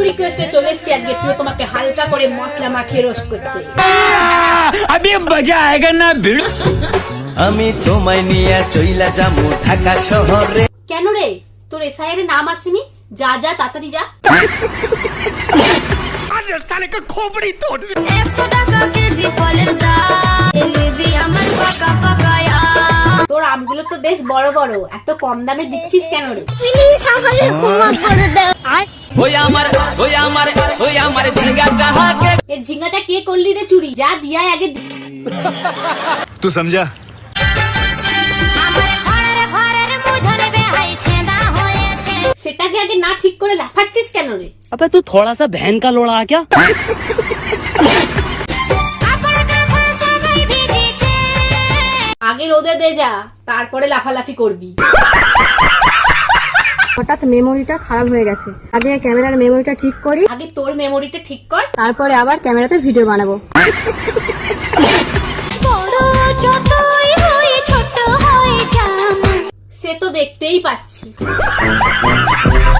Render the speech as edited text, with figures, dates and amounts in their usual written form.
রিকোয়েস্টে চলে এসেছি আজকে পুরো তোমাকে হালকা করে মশলা মাখিয়ে রোস্ট করতে। अभी मजा आएगा ना भिड़। আমি তোমায় নিয়ে চইলা যামু ঢাকা শহরে। কেন রে, তোর এসআইয়ের নাম আসেনি? যা যা তাড়াতাড়ি যা। अरे साले का खोपड़ी तोड़। 100 টাকা কেজি ফলের দাম, এলিবি আমার পাকা পাকায়া। তোর আমগুলো তো বেশ বড় বড়, এত কম দামে দিচ্ছিস কেন রে? প্লিজ আমাকে ক্ষমা করে দাও। ওই আমার ঝিঙ্গাটা হাকে। এই ঝিঙ্গাটা কে করলি রে চুরি? যা দিয়াই আগে तू समझा? আমার ঘরের মুধরে বেহাই ছেঁদা হয়েছে। সেটাকে আগে না ঠিক করে লাফাচ্ছিস কেন রে? अबे तू थोड़ा सा बहन का लोड़ा क्या? কাপড় কাপড় সবাই ভিজেছে। আগে রোদে দে যা, তারপরে লাফালাফি করবি। হঠাৎ মেমোরিটা খারাপ হয়ে গেছে। আগে ক্যামেরার মেমোরিটা ঠিক করি, আগে তোর মেমোরিটা ঠিক কর। তারপরে আবার ক্যামেরাতে ভিডিও বানাবো। বড় যতই হই ছোট হয়ে জামা। সে তো দেখতেই পাচ্ছি।